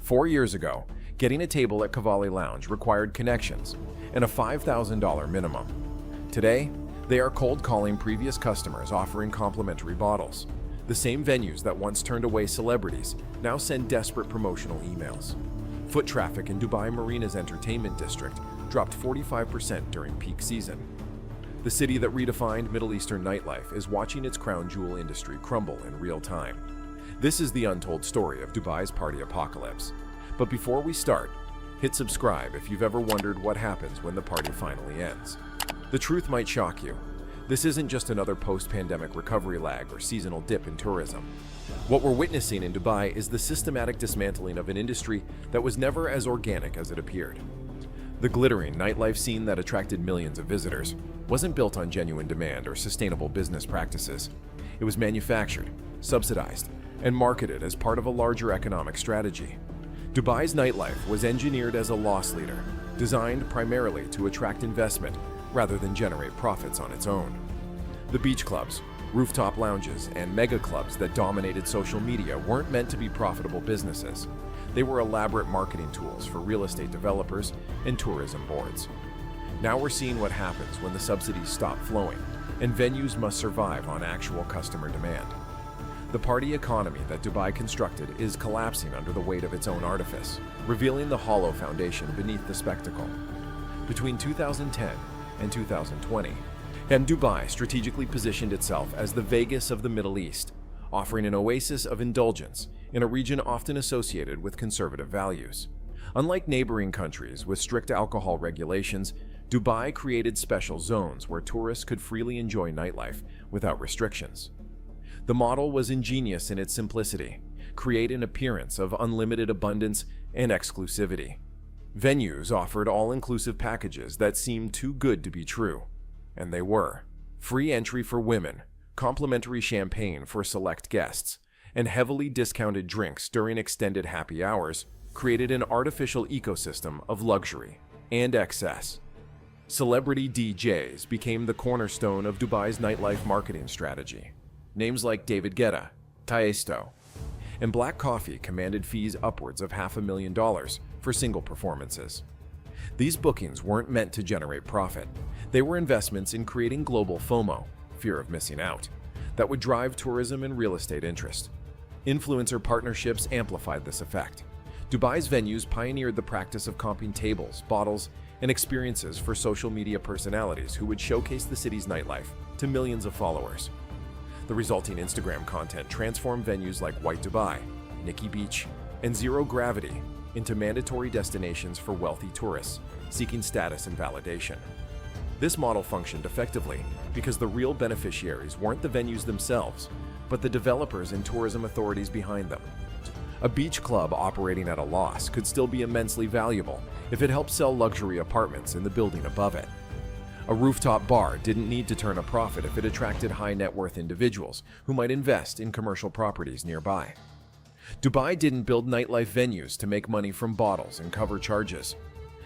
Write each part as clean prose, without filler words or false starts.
4 years ago, getting a table at Cavalli Lounge required connections and a $5,000 minimum. Today, they are cold calling previous customers offering complimentary bottles. The same venues that once turned away celebrities now send desperate promotional emails. Foot traffic in Dubai Marina's entertainment district dropped 45% during peak season. The city that redefined Middle Eastern nightlife is watching its crown jewel industry crumble in real time. This is the untold story of Dubai's party apocalypse. But before we start, hit subscribe if you've ever wondered what happens when the party finally ends. The truth might shock you. This isn't just another post-pandemic recovery lag or seasonal dip in tourism. What we're witnessing in Dubai is the systematic dismantling of an industry that was never as organic as it appeared. The glittering nightlife scene that attracted millions of visitors wasn't built on genuine demand or sustainable business practices. It was manufactured, subsidized, and marketed as part of a larger economic strategy. Dubai's nightlife was engineered as a loss leader, designed primarily to attract investment rather than generate profits on its own. The beach clubs, rooftop lounges, and mega clubs that dominated social media weren't meant to be profitable businesses. They were elaborate marketing tools for real estate developers and tourism boards. Now we're seeing what happens when the subsidies stop flowing and venues must survive on actual customer demand. The party economy that Dubai constructed is collapsing under the weight of its own artifice, revealing the hollow foundation beneath the spectacle. Between 2010 and 2020, and Dubai strategically positioned itself as the Vegas of the Middle East, offering an oasis of indulgence in a region often associated with conservative values. Unlike neighboring countries with strict alcohol regulations, Dubai created special zones where tourists could freely enjoy nightlife without restrictions. The model was ingenious in its simplicity, create an appearance of unlimited abundance and exclusivity. Venues offered all-inclusive packages that seemed too good to be true, and they were. Free entry for women, complimentary champagne for select guests, and heavily discounted drinks during extended happy hours created an artificial ecosystem of luxury and excess. Celebrity DJs became the cornerstone of Dubai's nightlife marketing strategy. Names like David Guetta, Tiesto, and Black Coffee commanded fees upwards of $500,000 for single performances. These bookings weren't meant to generate profit. They were investments in creating global FOMO, fear of missing out, that would drive tourism and real estate interest. Influencer partnerships amplified this effect. Dubai's venues pioneered the practice of comping tables, bottles, and experiences for social media personalities who would showcase the city's nightlife to millions of followers. The resulting Instagram content transformed venues like White Dubai, Nikki Beach, and Zero Gravity into mandatory destinations for wealthy tourists seeking status and validation. This model functioned effectively because the real beneficiaries weren't the venues themselves, but the developers and tourism authorities behind them. A beach club operating at a loss could still be immensely valuable if it helped sell luxury apartments in the building above it. A rooftop bar didn't need to turn a profit if it attracted high net worth individuals who might invest in commercial properties nearby. Dubai didn't build nightlife venues to make money from bottles and cover charges,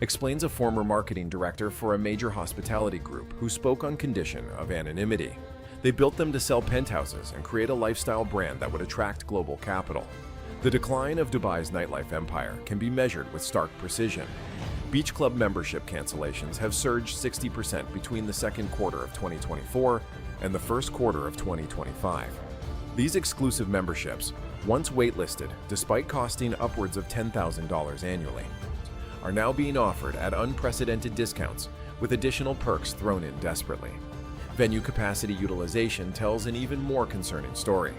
explains a former marketing director for a major hospitality group who spoke on condition of anonymity. They built them to sell penthouses and create a lifestyle brand that would attract global capital. The decline of Dubai's nightlife empire can be measured with stark precision. Beach club membership cancellations have surged 60% between the second quarter of 2024 and the first quarter of 2025. These exclusive memberships, once waitlisted despite costing upwards of $10,000 annually, are now being offered at unprecedented discounts with additional perks thrown in desperately. Venue capacity utilization tells an even more concerning story.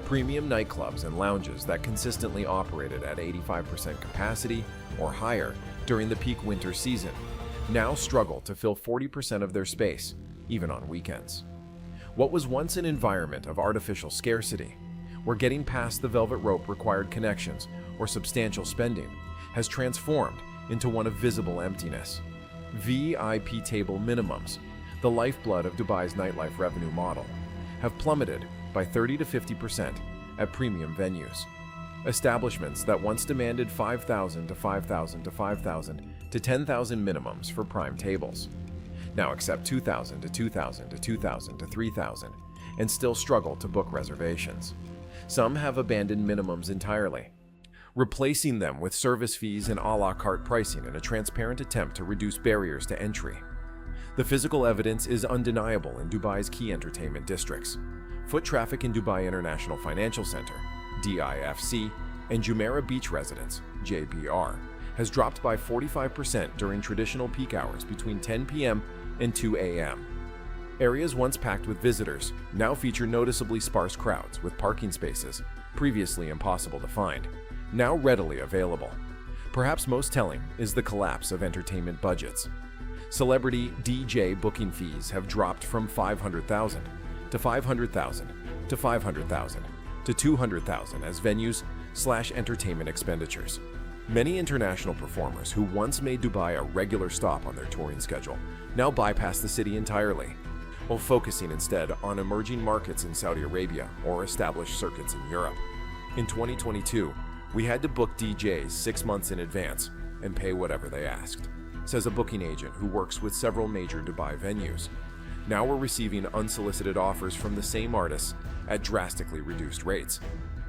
Premium nightclubs and lounges that consistently operated at 85% capacity or higher during the peak winter season now struggle to fill 40% of their space, even on weekends. What was once an environment of artificial scarcity, where getting past the velvet rope required connections or substantial spending, has transformed into one of visible emptiness. VIP table minimums, the lifeblood of Dubai's nightlife revenue model, have plummeted by 30 to 50% at premium venues. Establishments that once demanded $5,000 to $5,000 to $5,000 to $10,000 minimums for prime tables now accept $2,000 to $2,000 to $2,000 to $3,000 and still struggle to book reservations. Some have abandoned minimums entirely. replacing them with service fees and a la carte pricing in a transparent attempt to reduce barriers to entry. The physical evidence is undeniable in Dubai's key entertainment districts. Foot traffic in Dubai International Financial Center, DIFC, and Jumeirah Beach Residence, JBR, has dropped by 45% during traditional peak hours between 10 p.m. and 2 a.m. Areas once packed with visitors now feature noticeably sparse crowds with parking spaces, previously impossible to find, now readily available. Perhaps most telling is the collapse of entertainment budgets. Celebrity DJ booking fees have dropped from $500,000 to $500,000 to $500,000 to $200,000 as venues/entertainment expenditures. Many international performers who once made Dubai a regular stop on their touring schedule now bypass the city entirely, while focusing instead on emerging markets in Saudi Arabia or established circuits in Europe. In 2022, we had to book DJs 6 months in advance and pay whatever they asked, says a booking agent who works with several major Dubai venues. Now we're receiving unsolicited offers from the same artists at drastically reduced rates.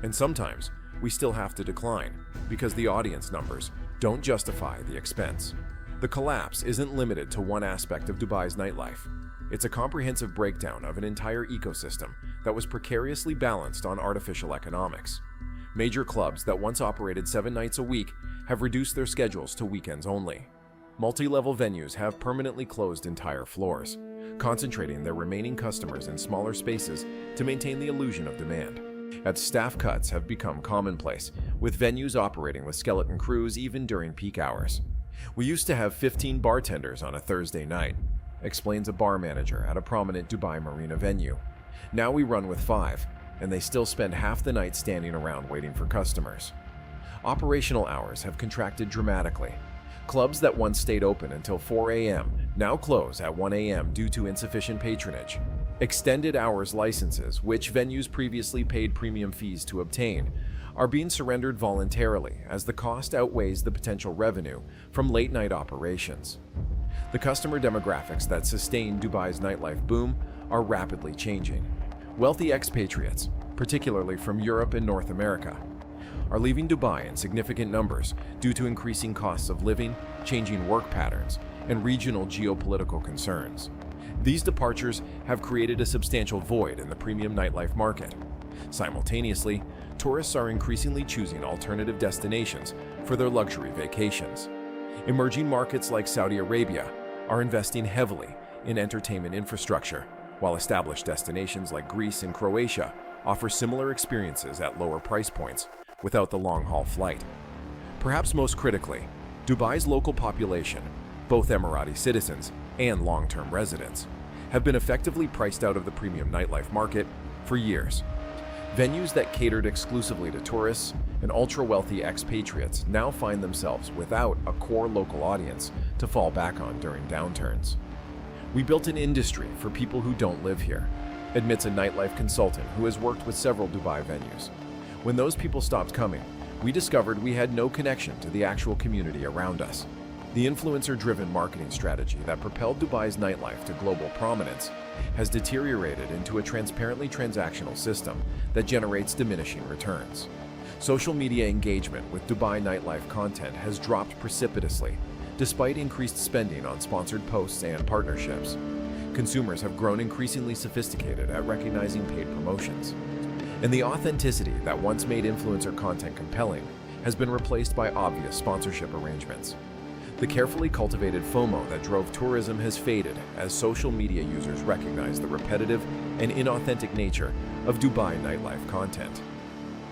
And sometimes we still have to decline because the audience numbers don't justify the expense. The collapse isn't limited to one aspect of Dubai's nightlife. It's a comprehensive breakdown of an entire ecosystem that was precariously balanced on artificial economics. Major clubs that once operated 7 nights a week have reduced their schedules to weekends only. Multi-level venues have permanently closed entire floors, concentrating their remaining customers in smaller spaces to maintain the illusion of demand. Staff cuts have become commonplace, with venues operating with skeleton crews even during peak hours. "We used to have 15 bartenders on a Thursday night," explains a bar manager at a prominent Dubai marina venue. "Now we run with 5, and they still spend half the night standing around waiting for customers." Operational hours have contracted dramatically. Clubs that once stayed open until 4 a.m. now close at 1 a.m. due to insufficient patronage. Extended hours licenses, which venues previously paid premium fees to obtain, are being surrendered voluntarily as the cost outweighs the potential revenue from late-night operations. The customer demographics that sustain Dubai's nightlife boom are rapidly changing. Wealthy expatriates, particularly from Europe and North America, are leaving Dubai in significant numbers due to increasing costs of living, changing work patterns, and regional geopolitical concerns. These departures have created a substantial void in the premium nightlife market. Simultaneously, tourists are increasingly choosing alternative destinations for their luxury vacations. Emerging markets like Saudi Arabia are investing heavily in entertainment infrastructure, while established destinations like Greece and Croatia offer similar experiences at lower price points without the long-haul flight. Perhaps most critically, Dubai's local population, both Emirati citizens and long-term residents, have been effectively priced out of the premium nightlife market for years. Venues that catered exclusively to tourists and ultra-wealthy expatriates now find themselves without a core local audience to fall back on during downturns. "We built an industry for people who don't live here," admits a nightlife consultant who has worked with several Dubai venues. "When those people stopped coming, we discovered we had no connection to the actual community around us." The influencer-driven marketing strategy that propelled Dubai's nightlife to global prominence has deteriorated into a transparently transactional system that generates diminishing returns. Social media engagement with Dubai nightlife content has dropped precipitously, despite increased spending on sponsored posts and partnerships. Consumers have grown increasingly sophisticated at recognizing paid promotions. And the authenticity that once made influencer content compelling has been replaced by obvious sponsorship arrangements. The carefully cultivated FOMO that drove tourism has faded as social media users recognize the repetitive and inauthentic nature of Dubai nightlife content.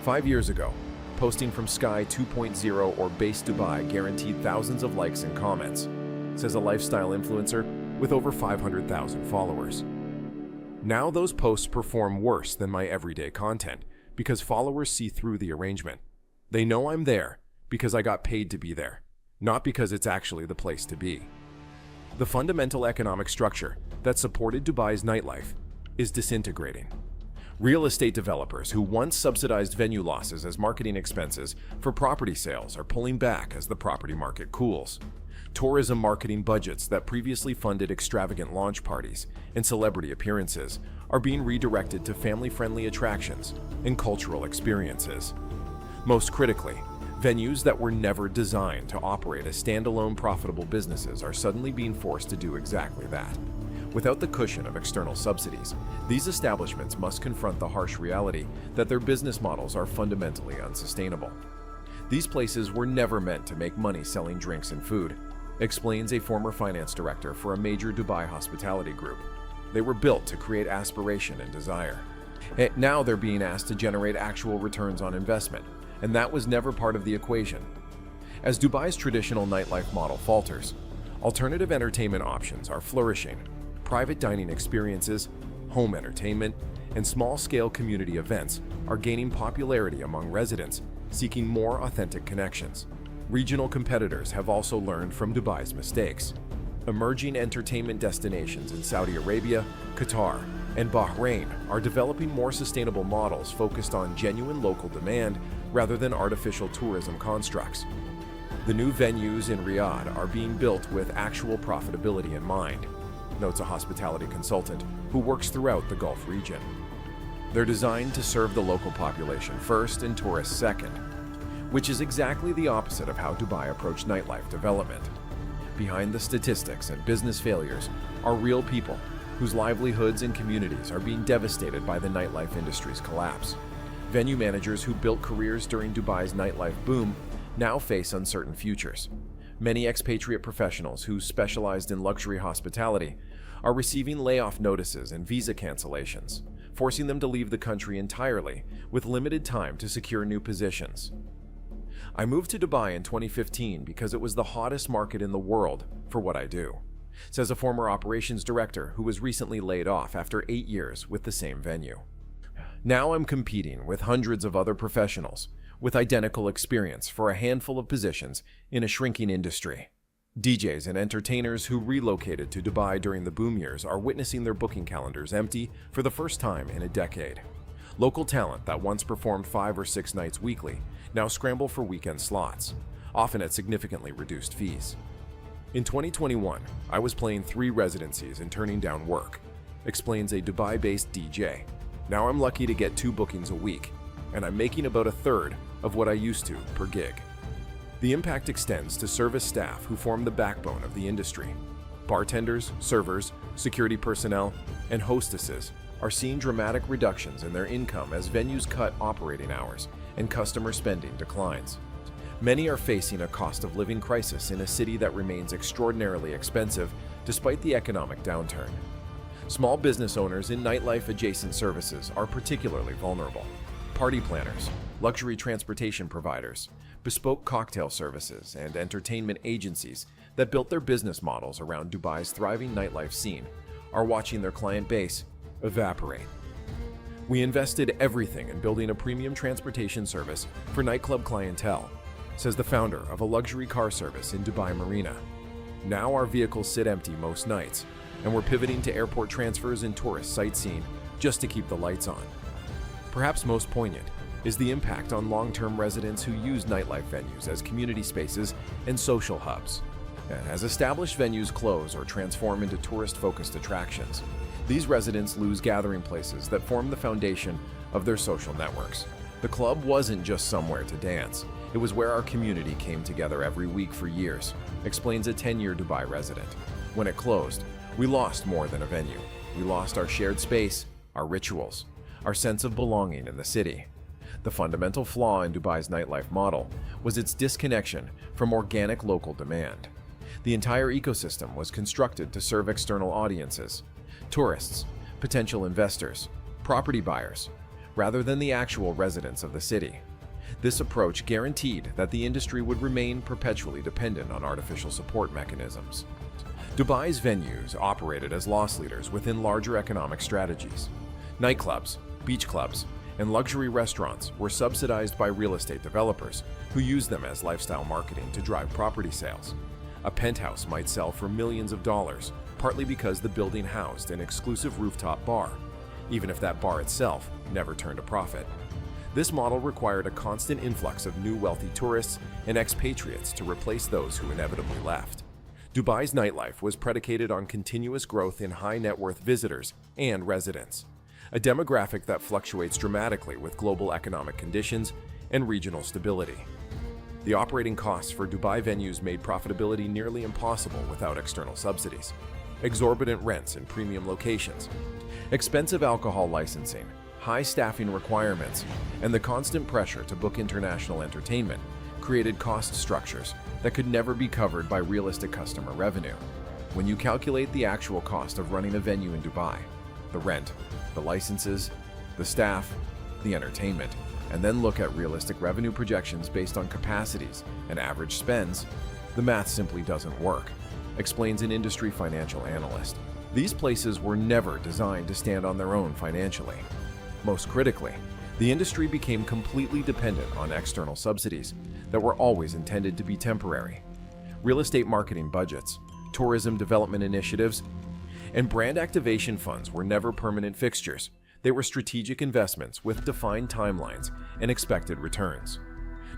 5 years ago, posting from Sky 2.0 or Base Dubai guaranteed thousands of likes and comments, says a lifestyle influencer with over 500,000 followers. Now those posts perform worse than my everyday content because followers see through the arrangement. They know I'm there because I got paid to be there, not because it's actually the place to be. The fundamental economic structure that supported Dubai's nightlife is disintegrating. Real estate developers who once subsidized venue losses as marketing expenses for property sales are pulling back as the property market cools. Tourism marketing budgets that previously funded extravagant launch parties and celebrity appearances are being redirected to family-friendly attractions and cultural experiences. Most critically, Venues that were never designed to operate as standalone profitable businesses are suddenly being forced to do exactly that. Without the cushion of external subsidies, these establishments must confront the harsh reality that their business models are fundamentally unsustainable. These places were never meant to make money selling drinks and food, explains a former finance director for a major Dubai hospitality group. They were built to create aspiration and desire. Now they're being asked to generate actual returns on investment, and that was never part of the equation. As Dubai's traditional nightlife model falters, alternative entertainment options are flourishing. Private dining experiences, home entertainment, and small-scale community events are gaining popularity among residents seeking more authentic connections. Regional competitors have also learned from Dubai's mistakes. Emerging entertainment destinations in Saudi Arabia, Qatar, and Bahrain are developing more sustainable models focused on genuine local demand rather than artificial tourism constructs. The new venues in Riyadh are being built with actual profitability in mind, notes a hospitality consultant who works throughout the Gulf region. They're designed to serve the local population first and tourists second, which is exactly the opposite of how Dubai approached nightlife development. Behind the statistics and business failures are real people whose livelihoods and communities are being devastated by the nightlife industry's collapse. Venue managers who built careers during Dubai's nightlife boom now face uncertain futures. Many expatriate professionals who specialized in luxury hospitality are receiving layoff notices and visa cancellations, forcing them to leave the country entirely with limited time to secure new positions. I moved to Dubai in 2015 because it was the hottest market in the world for what I do, says a former operations director who was recently laid off after 8 years with the same venue. Now I'm competing with hundreds of other professionals with identical experience for a handful of positions in a shrinking industry. DJs and entertainers who relocated to Dubai during the boom years are witnessing their booking calendars empty for the first time in a decade. Local talent that once performed 5 or 6 nights weekly now scramble for weekend slots, often at significantly reduced fees. In 2021, I was playing 3 residencies and turning down work, explains a Dubai-based DJ. Now I'm lucky to get 2 bookings a week, and I'm making about a third of what I used to per gig. The impact extends to service staff who form the backbone of the industry. Bartenders, servers, security personnel, and hostesses are seeing dramatic reductions in their income as venues cut operating hours and customer spending declines. Many are facing a cost of living crisis in a city that remains extraordinarily expensive despite the economic downturn. Small business owners in nightlife-adjacent services are particularly vulnerable. Party planners, luxury transportation providers, bespoke cocktail services, and entertainment agencies that built their business models around Dubai's thriving nightlife scene are watching their client base evaporate. We invested everything in building a premium transportation service for nightclub clientele, says the founder of a luxury car service in Dubai Marina. Now our vehicles sit empty most nights, and we're pivoting to airport transfers and tourist sightseeing just to keep the lights on. Perhaps most poignant is the impact on long-term residents who use nightlife venues as community spaces and social hubs. As established venues close or transform into tourist-focused attractions, these residents lose gathering places that form the foundation of their social networks. The club wasn't just somewhere to dance, it was where our community came together every week for years, explains a 10-year Dubai resident. When it closed, we lost more than a venue. We lost our shared space, our rituals, our sense of belonging in the city. The fundamental flaw in Dubai's nightlife model was its disconnection from organic local demand. The entire ecosystem was constructed to serve external audiences, tourists, potential investors, property buyers, rather than the actual residents of the city. This approach guaranteed that the industry would remain perpetually dependent on artificial support mechanisms. Dubai's venues operated as loss leaders within larger economic strategies. Nightclubs, beach clubs, and luxury restaurants were subsidized by real estate developers who used them as lifestyle marketing to drive property sales. A penthouse might sell for millions of dollars, partly because the building housed an exclusive rooftop bar, even if that bar itself never turned a profit. This model required a constant influx of new wealthy tourists and expatriates to replace those who inevitably left. Dubai's nightlife was predicated on continuous growth in high net worth visitors and residents, a demographic that fluctuates dramatically with global economic conditions and regional stability. The operating costs for Dubai venues made profitability nearly impossible without external subsidies. Exorbitant rents in premium locations, expensive alcohol licensing, high staffing requirements, and the constant pressure to book international entertainment created cost structures that could never be covered by realistic customer revenue. When you calculate the actual cost of running a venue in Dubai, the rent, the licenses, the staff, the entertainment, and then look at realistic revenue projections based on capacities and average spends, the math simply doesn't work, explains an industry financial analyst. These places were never designed to stand on their own financially. Most critically, the industry became completely dependent on external subsidies that were always intended to be temporary. Real estate marketing budgets, tourism development initiatives, and brand activation funds were never permanent fixtures. They were strategic investments with defined timelines and expected returns.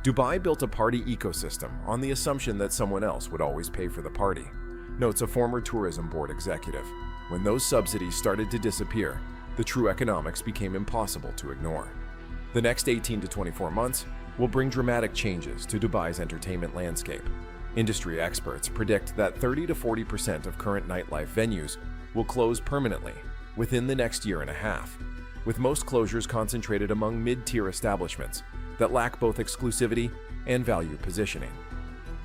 Dubai built a party ecosystem on the assumption that someone else would always pay for the party, notes a former tourism board executive. When those subsidies started to disappear, the true economics became impossible to ignore. The next 18 to 24 months will bring dramatic changes to Dubai's entertainment landscape. Industry experts predict that 30 to 40% of current nightlife venues will close permanently within the next year and a half, with most closures concentrated among mid-tier establishments that lack both exclusivity and value positioning.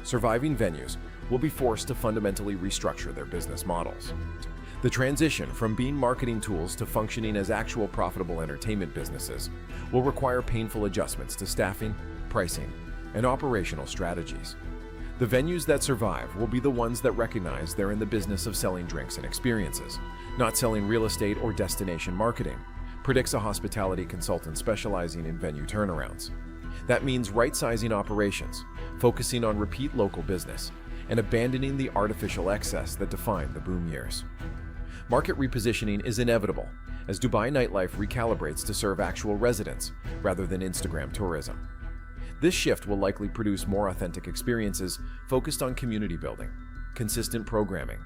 Surviving venues will be forced to fundamentally restructure their business models. The transition from being marketing tools to functioning as actual profitable entertainment businesses will require painful adjustments to staffing, pricing, and operational strategies. The venues that survive will be the ones that recognize they're in the business of selling drinks and experiences, not selling real estate or destination marketing, predicts a hospitality consultant specializing in venue turnarounds. That means right-sizing operations, focusing on repeat local business, and abandoning the artificial excess that defined the boom years. Market repositioning is inevitable as Dubai nightlife recalibrates to serve actual residents rather than Instagram tourism. This shift will likely produce more authentic experiences focused on community building, consistent programming,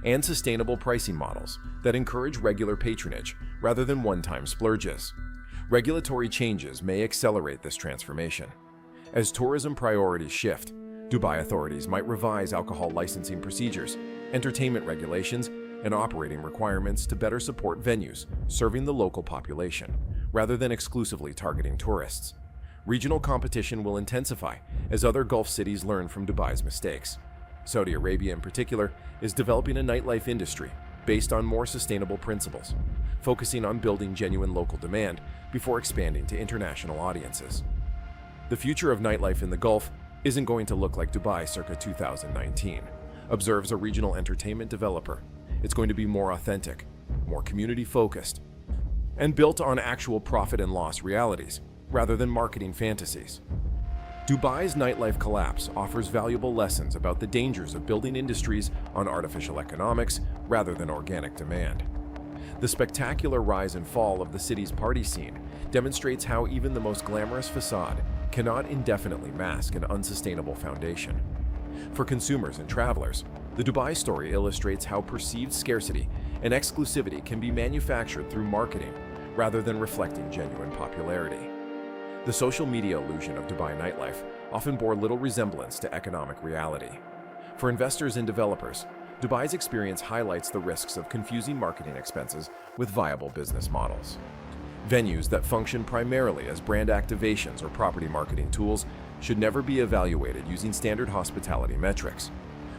and sustainable pricing models that encourage regular patronage rather than one-time splurges. Regulatory changes may accelerate this transformation. As tourism priorities shift, Dubai authorities might revise alcohol licensing procedures, entertainment regulations, and operating requirements to better support venues serving the local population, rather than exclusively targeting tourists. Regional competition will intensify as other Gulf cities learn from Dubai's mistakes. Saudi Arabia, in particular, is developing a nightlife industry based on more sustainable principles, focusing on building genuine local demand before expanding to international audiences. The future of nightlife in the Gulf isn't going to look like Dubai circa 2019, observes a regional entertainment developer. It's going to be more authentic, more community-focused, and built on actual profit and loss realities, rather than marketing fantasies. Dubai's nightlife collapse offers valuable lessons about the dangers of building industries on artificial economics rather than organic demand. The spectacular rise and fall of the city's party scene demonstrates how even the most glamorous facade cannot indefinitely mask an unsustainable foundation. For consumers and travelers, the Dubai story illustrates how perceived scarcity and exclusivity can be manufactured through marketing rather than reflecting genuine popularity. The social media illusion of Dubai nightlife often bore little resemblance to economic reality. For investors and developers, Dubai's experience highlights the risks of confusing marketing expenses with viable business models. Venues that function primarily as brand activations or property marketing tools should never be evaluated using standard hospitality metrics.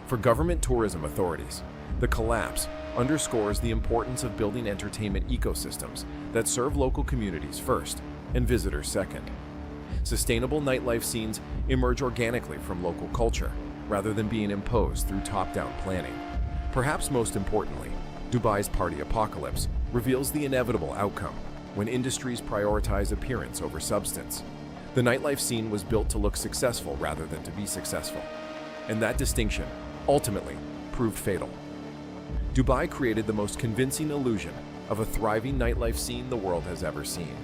For government tourism authorities, the collapse underscores the importance of building entertainment ecosystems that serve local communities first and visitors second. Sustainable nightlife scenes emerge organically from local culture rather than being imposed through top-down planning. Perhaps most importantly, Dubai's party apocalypse reveals the inevitable outcome when industries prioritize appearance over substance. The nightlife scene was built to look successful rather than to be successful, and that distinction ultimately proved fatal. Dubai created the most convincing illusion of a thriving nightlife scene the world has ever seen,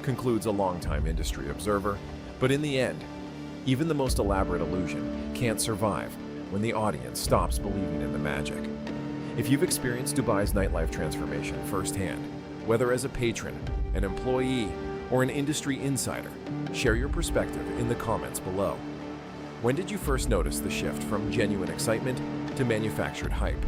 concludes a longtime industry observer, but in the end, even the most elaborate illusion can't survive when the audience stops believing in the magic. If you've experienced Dubai's nightlife transformation firsthand, whether as a patron, an employee, or an industry insider, share your perspective in the comments below. When did you first notice the shift from genuine excitement to manufactured hype?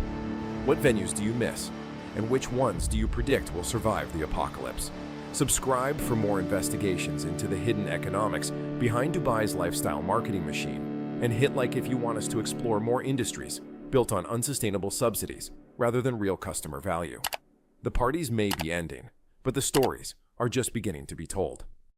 What venues do you miss? And which ones do you predict will survive the apocalypse? Subscribe for more investigations into the hidden economics behind Dubai's lifestyle marketing machine. And hit like if you want us to explore more industries built on unsustainable subsidies rather than real customer value. The parties may be ending, but the stories are just beginning to be told.